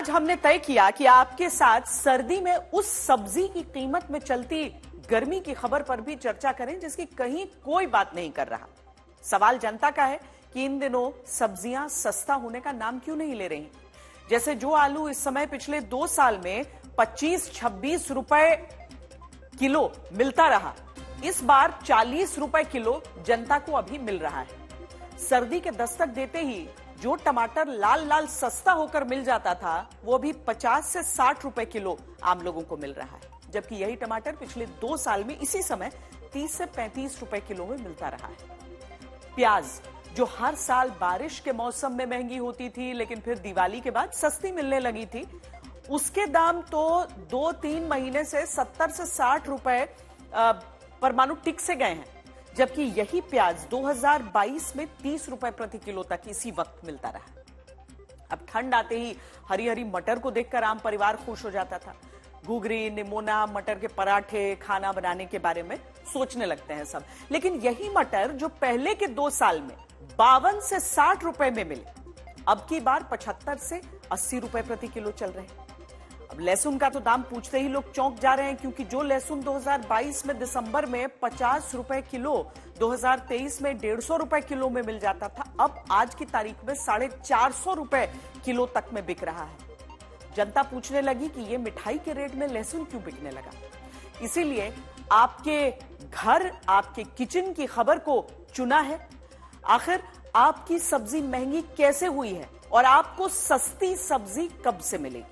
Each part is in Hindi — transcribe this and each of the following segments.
आज हमने तय किया कि आपके साथ सर्दी में उस सब्जी की कीमत में चलती गर्मी की खबर पर भी चर्चा करें जिसकी कहीं कोई बात नहीं कर रहा। सवाल जनता का है कि इन दिनों सब्जियां सस्ता होने का नाम क्यों नहीं ले रही। जैसे जो आलू इस समय पिछले 2 साल में 25-26 रुपए किलो मिलता रहा, इस बार 40 रुपए किलो जनता को अभी मिल रहा है। सर्दी के दस्तक देते ही जो टमाटर लाल लाल सस्ता होकर मिल जाता था, वो भी 50 से 60 रुपए किलो आम लोगों को मिल रहा है, जबकि यही टमाटर पिछले 2 साल में इसी समय 30 से 35 रुपए किलो में मिलता रहा है। प्याज जो हर साल बारिश के मौसम में महंगी होती थी लेकिन फिर दिवाली के बाद सस्ती मिलने लगी थी, उसके दाम तो 2-3 महीने से 70 से 60 रुपए परमाणु टिक से गए हैं, जबकि यही प्याज 2022 में 30 रुपए प्रति किलो तक इसी वक्त मिलता रहा। अब ठंड आते ही हरी हरी मटर को देखकर आम परिवार खुश हो जाता था। घुघरी, निमोना, मटर के पराठे खाना बनाने के बारे में सोचने लगते हैं सब। लेकिन यही मटर जो पहले के 2 साल में 52 से 60 रुपए में मिले, अब की बार 75 से 80 रुपए प्रति किलो चल रहे हैं। अब लहसुन का तो दाम पूछते ही लोग चौंक जा रहे हैं, क्योंकि जो लहसुन 2022 में दिसंबर में 50 रुपए किलो, 2023 में 150 रुपए किलो में मिल जाता था, अब आज की तारीख में 450 रुपए किलो तक में बिक रहा है। जनता पूछने लगी कि ये मिठाई के रेट में लहसुन क्यों बिकने लगा। इसीलिए आपके घर, आपके किचन की खबर को चुना है। आखिर आपकी सब्जी महंगी कैसे हुई है और आपको सस्ती सब्जी कब से मिलेगी?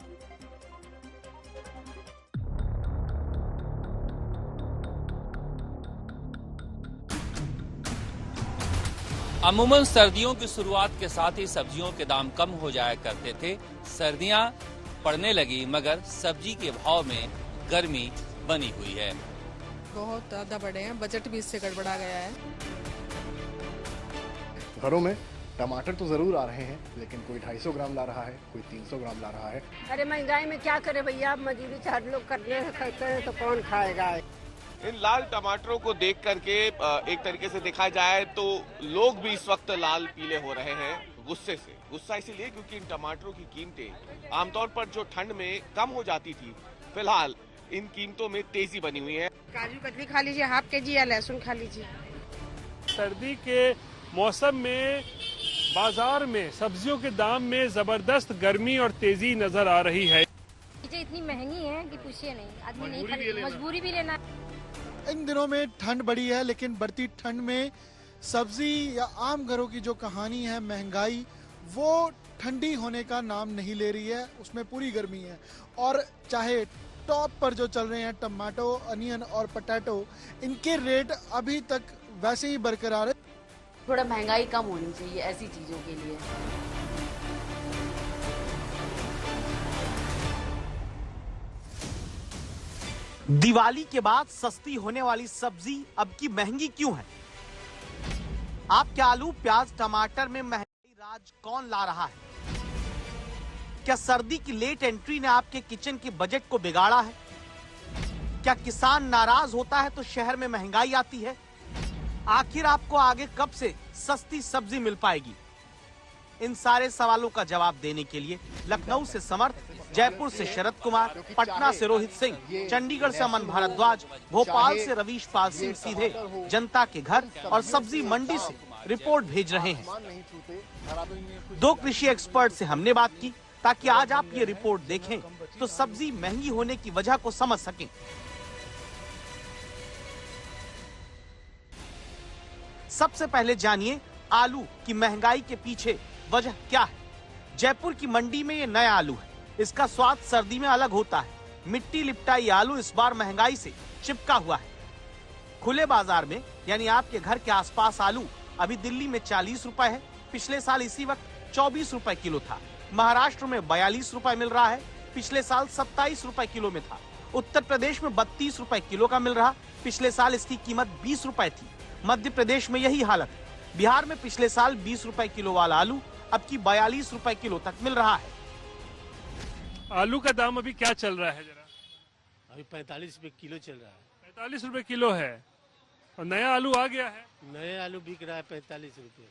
अमूमन सर्दियों की शुरुआत के साथ ही सब्जियों के दाम कम हो जाया करते थे। सर्दियां पड़ने लगी मगर सब्जी के भाव में गर्मी बनी हुई है। बहुत ज्यादा बढ़े हैं, बजट भी इससे गड़बड़ा गया है। घरों में टमाटर तो जरूर आ रहे हैं, लेकिन कोई 250 ग्राम ला रहा है, कोई 300 ग्राम ला रहा है। अरे महंगाई में क्या करे भैया, मजदूरी 4 लोग करने हैं तो कौन खाएगा। इन लाल टमाटरों को देख करके एक तरीके से देखा जाए तो लोग भी इस वक्त लाल पीले हो रहे हैं गुस्से से। गुस्सा इसीलिए क्योंकि इन टमाटरों की कीमतें आमतौर पर जो ठंड में कम हो जाती थी, फिलहाल इन कीमतों में तेजी बनी हुई है। काजू कतली खा लीजिए हाफ के जी, या लहसुन खा लीजिए। सर्दी के मौसम में बाजार में सब्जियों के दाम में जबरदस्त गर्मी और तेजी नजर आ रही है। चीजें इतनी महंगी हैं कि पूछिए नहीं, आदमी नहीं खरीद, मजबूरी भी लेना। इन दिनों में ठंड बढ़ी है, लेकिन बढ़ती ठंड में सब्जी या आम घरों की जो कहानी है महंगाई, वो ठंडी होने का नाम नहीं ले रही है। उसमें पूरी गर्मी है। और चाहे टॉप पर जो चल रहे हैं टमाटो, अनियन और पोटैटो, इनके रेट अभी तक वैसे ही बरकरार है। थोड़ा महंगाई कम होनी चाहिए ऐसी चीजों के लिए। दिवाली के बाद सस्ती होने वाली सब्जी अब की महंगी क्यों है? आपके आलू, प्याज, टमाटर में महंगाई राज कौन ला रहा है? क्या सर्दी की लेट एंट्री ने आपके किचन के बजट को बिगाड़ा है? क्या किसान नाराज होता है तो शहर में महंगाई आती है? आखिर आपको आगे कब से सस्ती सब्जी मिल पाएगी? इन सारे सवालों का जवाब देने के लिए लखनऊ से समर्थ, जयपुर से शरद कुमार, पटना से रोहित सिंह, चंडीगढ़ से अमन भारद्वाज, भोपाल से रवीश पाल सिंह सीधे जनता के घर और सब्जी मंडी से रिपोर्ट भेज रहे हैं। 2 कृषि एक्सपर्ट से हमने बात की ताकि आज आप ये रिपोर्ट देखें तो सब्जी महंगी होने की वजह को समझ सकें। सबसे पहले जानिए आलू की महंगाई के पीछे वजह क्या है। जयपुर की मंडी में ये नया आलू है। इसका स्वाद सर्दी में अलग होता है। मिट्टी लिपटा ये आलू इस बार महंगाई से चिपका हुआ है। खुले बाजार में यानी आपके घर के आसपास आलू अभी दिल्ली में 40 रुपए है, पिछले साल इसी वक्त 24 रुपए किलो था। महाराष्ट्र में 42 रुपए मिल रहा है, पिछले साल 27 रुपए किलो में था। उत्तर प्रदेश में 32 रुपए किलो का मिल रहा, पिछले साल इसकी कीमत 20 रुपए थी। मध्य प्रदेश में यही हालत है। बिहार में पिछले साल 20 रुपए किलो वाला आलू अब की 42 रुपए किलो तक मिल रहा है। आलू का दाम अभी क्या चल रहा है जरा? अभी 45 रुपए किलो चल रहा है। 45 रुपए किलो है और नया आलू आ गया है। नया आलू बिक रहा है 45 रुपए।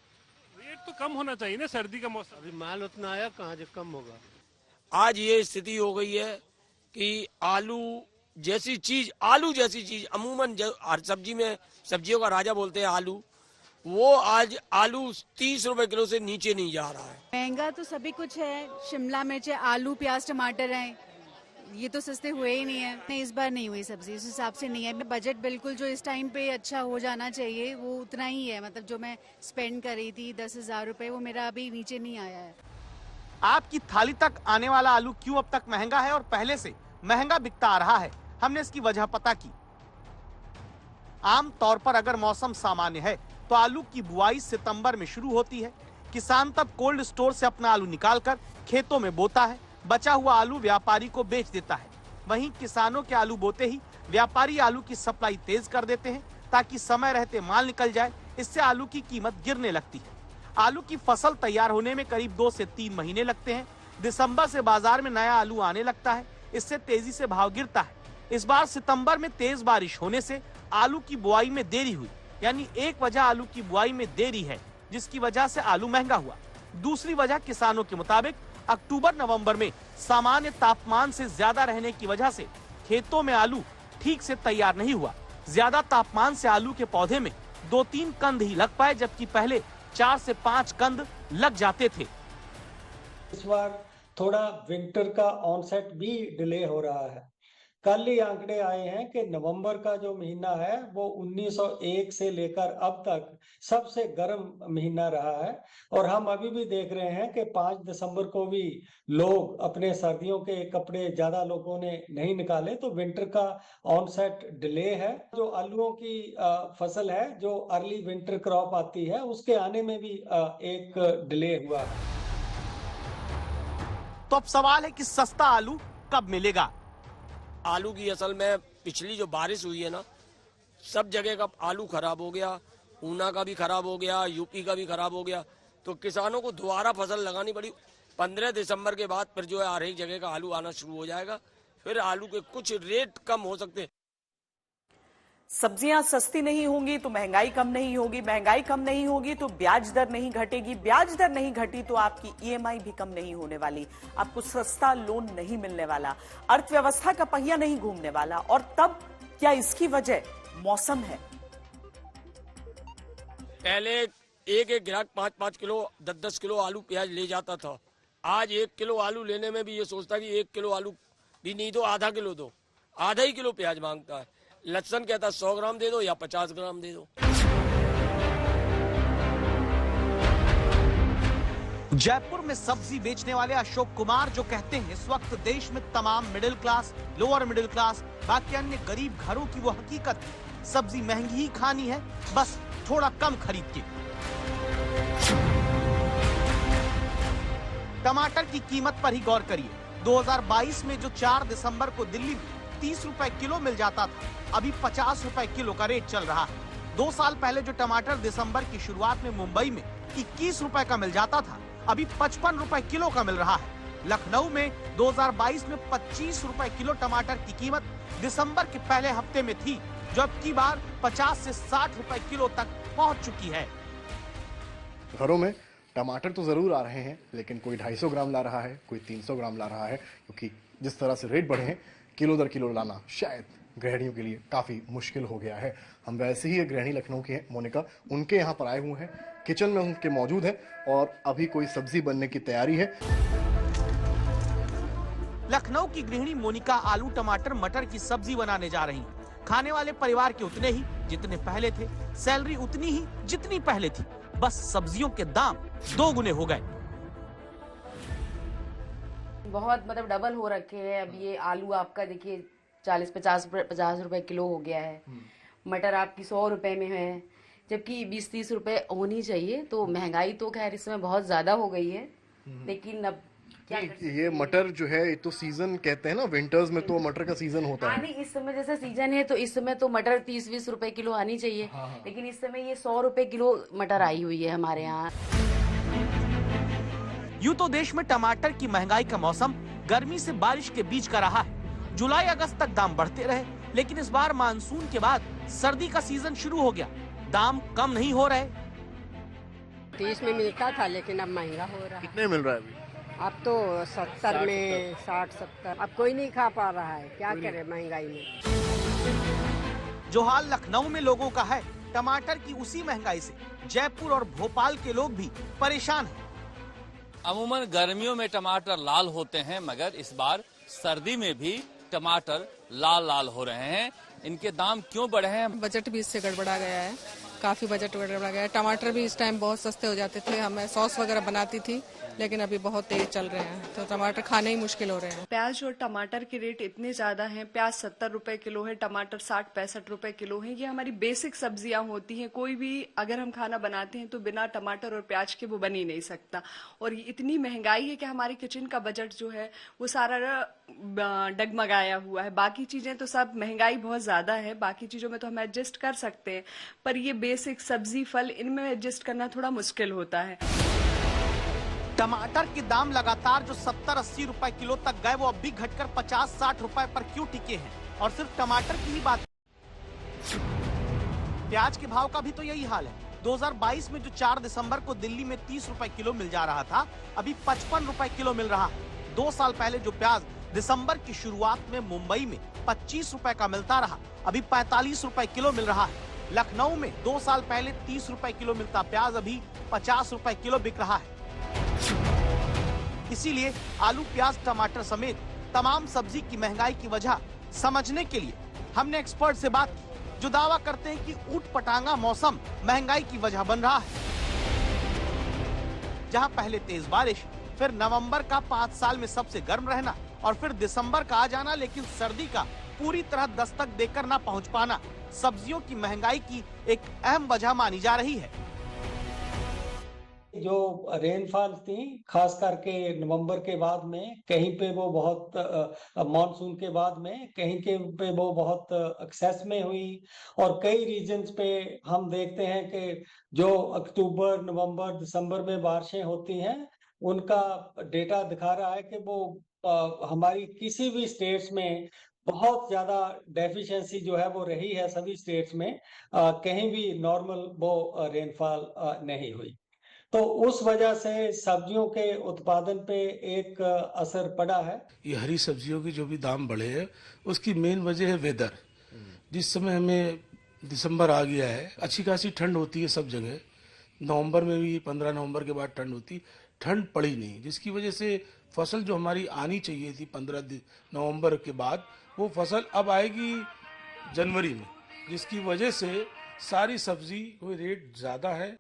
रेट तो कम होना चाहिए ना, सर्दी का मौसम। अभी माल उतना आया कहाँ जो कम होगा। आज ये स्थिति हो गई है कि आलू जैसी चीज अमूमन हर सब्जी में, सब्जियों का राजा बोलते हैं आलू, वो आज आलू 30 रुपए किलो से नीचे नहीं जा रहा है। महंगा तो सभी कुछ है, शिमला मिर्च है, आलू, प्याज, टमाटर हैं, ये तो सस्ते हुए ही नहीं है। नहीं, इस बार नहीं हुई सब्जी, इस हिसाब से नहीं है। बजट बिल्कुल जो इस टाइम पे अच्छा हो जाना चाहिए वो उतना ही है। मतलब जो मैं स्पेंड कर रही थी 10,000 रुपए, वो मेरा अभी नीचे नहीं आया है। आपकी थाली तक आने वाला आलू क्यों अब तक महंगा है और पहले से महंगा बिकता आ रहा है, हमने इसकी वजह पता की। आम तौर पर अगर मौसम सामान्य है तो आलू की बुआई सितंबर में शुरू होती है। किसान तब कोल्ड स्टोर से अपना आलू निकालकर खेतों में बोता है। बचा हुआ आलू व्यापारी को बेच देता है। वहीं किसानों के आलू बोते ही व्यापारी आलू की सप्लाई तेज कर देते हैं ताकि समय रहते माल निकल जाए। इससे आलू की कीमत गिरने लगती है। आलू की फसल तैयार होने में करीब 2 से 3 महीने लगते हैं। दिसंबर से बाजार में नया आलू आने लगता है। इससे तेजी से भाव गिरता है। इस बार सितंबर में तेज बारिश होने से आलू की बुआई में देरी हुई, यानी एक वजह आलू की बुआई में देरी है जिसकी वजह से आलू महंगा हुआ। दूसरी वजह किसानों के मुताबिक अक्टूबर-नवंबर में सामान्य तापमान से ज्यादा रहने की वजह से खेतों में आलू ठीक से तैयार नहीं हुआ। ज्यादा तापमान से आलू के पौधे में 2-3 कंद ही लग पाए, जबकि पहले 4 से 5 कंद लग जाते थे। इस बार थोड़ा विंटर का ऑनसेट भी डिले हो रहा है। कल ही आंकड़े आए हैं कि नवंबर का जो महीना है वो 1901 से लेकर अब तक सबसे गर्म महीना रहा है। और हम अभी भी देख रहे हैं कि 5 दिसंबर को भी लोग अपने सर्दियों के कपड़े ज्यादा लोगों ने नहीं निकाले, तो विंटर का ऑनसेट डिले है। जो आलूओं की फसल है, जो अर्ली विंटर क्रॉप आती है, उसके आने में भी एक डिले हुआ है। तो अब सवाल है कि सस्ता आलू कब मिलेगा। आलू की असल में पिछली जो बारिश हुई है ना, सब जगह का आलू खराब हो गया। ऊना का भी खराब हो गया, यूपी का भी खराब हो गया। तो किसानों को दोबारा फसल लगानी पड़ी। 15 दिसंबर के बाद फिर जो है हर एक जगह का आलू आना शुरू हो जाएगा। फिर आलू के कुछ रेट कम हो सकते हैं। सब्जियां सस्ती नहीं होंगी तो महंगाई कम नहीं होगी, महंगाई कम नहीं होगी तो ब्याज दर नहीं घटेगी, ब्याज दर नहीं घटी तो आपकी ईएमआई भी कम नहीं होने वाली, आपको सस्ता लोन नहीं मिलने वाला, अर्थव्यवस्था का पहिया नहीं घूमने वाला। और तब क्या इसकी वजह मौसम है? पहले एक ग्राहक 5-5 किलो 10-10 किलो आलू प्याज ले जाता था। आज 1 किलो आलू लेने में भी ये सोचता कि 1 किलो आलू भी नहीं दो, आधा किलो दो, आधा ही किलो प्याज मांगता है। लहसुन कहता 100 ग्राम दे दो या 50 ग्राम दे दो। जयपुर में सब्जी बेचने वाले अशोक कुमार जो कहते हैं इस वक्त देश में तमाम middle class, lower middle class, बाकी अन्य गरीब घरों की वो हकीकत है। सब्जी महंगी ही खानी है, बस थोड़ा कम खरीद के। टमाटर की कीमत पर ही गौर करिए। 2022 में जो 4 दिसंबर को दिल्ली में 30 रुपए किलो मिल जाता था, अभी 50 रुपए किलो का रेट चल रहा है। 2 साल पहले जो टमाटर दिसंबर की शुरुआत में मुंबई में 21 रुपए का मिल जाता था, अभी 55 रुपए किलो का मिल रहा है। लखनऊ में 2022 में 25 रुपए किलो टमाटर की कीमत दिसंबर के पहले हफ्ते में थी, जो अब की बार 50 से 60 रुपए किलो तक पहुंच चुकी है। घरों में टमाटर तो जरूर आ रहे हैं, लेकिन कोई 250 ग्राम ला रहा है, कोई 300 ग्राम ला रहा है, क्योंकि जिस तरह से रेट बढ़े हैं किलो दर किलो लाना शायद गृहिणियों के लिए काफी मुश्किल हो गया है। हम वैसे ही एक गृहिणी लखनऊ की हैं, मोनिका, उनके यहाँ पर आए हुए हैं, किचन में उनके मौजूद हैं और अभी कोई सब्जी बनने की तैयारी है। लखनऊ की गृहिणी मोनिका आलू टमाटर मटर की सब्जी बनाने जा रही हैं। खाने वाले परिवार के उतने ही जितने पहले थे, सैलरी उतनी ही जितनी पहले थी, बस सब्जियों के दाम 2 गुने हो गए। बहुत मतलब डबल हो रखे हैं। अब ये आलू आपका देखिए 40-50 रुपए किलो हो गया है। मटर आपकी 100 रुपए में है, जबकि 20-30 रुपए होनी चाहिए। तो महंगाई तो खैर इसमें बहुत ज्यादा हो गई है, लेकिन अब क्या ये मटर जो है, ये तो सीजन कहते हैं ना, विंटर्स में तो मटर का सीजन होता है। नहीं, इस समय जैसे सीजन है तो इस समय तो मटर 30-20 रुपए किलो आनी चाहिए। लेकिन इस समय ये 100 रुपए किलो मटर आई हुई है हमारे यहाँ। यूं तो देश में टमाटर की महंगाई का मौसम गर्मी से बारिश के बीच का रहा है। जुलाई अगस्त तक दाम बढ़ते रहे, लेकिन इस बार मानसून के बाद सर्दी का सीजन शुरू हो गया, दाम कम नहीं हो रहे। 30 में मिलता था, लेकिन अब महंगा हो रहा है। कितने मिल रहा है अभी? अब तो 70 में 60-70 अब कोई नहीं खा पा रहा है, क्या करे महंगाई में। जो हाल लखनऊ में लोगों का है टमाटर की उसी महंगाई से जयपुर और भोपाल के लोग भी परेशान हैं। अमूमन गर्मियों में टमाटर लाल होते हैं, मगर इस बार सर्दी में भी टमाटर लाल लाल हो रहे हैं। इनके दाम क्यों बढ़े हैं? बजट भी इससे गड़बड़ा गया है, काफी बजट गड़बड़ा गया है। टमाटर भी इस टाइम बहुत सस्ते हो जाते थे, हमें सॉस वगैरह बनाती थी, लेकिन अभी बहुत तेज चल रहे हैं तो टमाटर खाने ही मुश्किल हो रहे हैं। प्याज और टमाटर के रेट इतने ज्यादा हैं, प्याज 70 रुपए किलो है, टमाटर 60-65 रुपए किलो है। ये हमारी बेसिक सब्जियां होती हैं, कोई भी अगर हम खाना बनाते हैं तो बिना टमाटर और प्याज के वो बन ही नहीं सकता। और ये इतनी महंगाई है कि हमारे किचन का बजट जो है वो सारा डगमगाया हुआ है। बाकी चीजें तो सब महंगाई बहुत ज्यादा है, बाकी चीजों में तो हम एडजस्ट कर सकते हैं, पर ये बेसिक सब्जी फल इनमें एडजस्ट करना थोड़ा मुश्किल होता है। टमाटर के दाम लगातार जो 70-80 रुपए किलो तक गए वो अब भी घटकर 50-60 रुपए पर क्यों टिके हैं? और सिर्फ टमाटर की ही बात, प्याज के भाव का भी तो यही हाल है। 2022 में जो 4 दिसंबर को दिल्ली में 30 रुपए किलो मिल जा रहा था, अभी 55 रुपए किलो मिल रहा है। 2 साल पहले जो प्याज दिसंबर की शुरुआत में मुंबई में 25 रुपए का मिलता रहा, अभी 45 रुपए किलो मिल रहा है। लखनऊ में 2 साल पहले 30 रुपए किलो मिलता प्याज अभी 50 रुपए किलो बिक रहा है। इसीलिए आलू, प्याज, टमाटर समेत तमाम सब्जी की महंगाई की वजह समझने के लिए हमने एक्सपर्ट से बात की, जो दावा करते हैं कि ऊट पटांगा मौसम महंगाई की वजह बन रहा है। जहां पहले तेज बारिश, फिर नवंबर का 5 साल में सबसे गर्म रहना और फिर दिसंबर का आ जाना, लेकिन सर्दी का पूरी तरह दस्तक देकर ना पहुंच पाना सब्जियों की महंगाई की एक अहम वजह मानी जा रही है। जो रेनफॉल थी खास करके नवंबर के बाद में, कहीं पे वो बहुत मानसून के बाद में, कहीं के पे वो बहुत एक्सेस में हुई। और कई रीजन्स पे हम देखते हैं कि जो अक्टूबर, नवंबर, दिसंबर में बारिशें होती हैं, उनका डेटा दिखा रहा है कि वो हमारी किसी भी स्टेट्स में बहुत ज्यादा डेफिशिएंसी जो है वो रही है। सभी स्टेट्स में कहीं भी नॉर्मल वो रेनफॉल नहीं हुई, तो उस वजह से सब्जियों के उत्पादन पे एक असर पड़ा है। ये हरी सब्जियों की जो भी दाम बढ़े हैं उसकी मेन वजह है वेदर। जिस समय हमें दिसंबर आ गया है, अच्छी खासी ठंड होती है सब जगह, नवंबर में भी 15 नवंबर के बाद ठंड होती, ठंड पड़ी नहीं, जिसकी वजह से फसल जो हमारी आनी चाहिए थी 15 नवंबर के बाद, वो फसल अब आएगी जनवरी में, जिसकी वजह से सारी सब्जी कोई रेट ज्यादा है।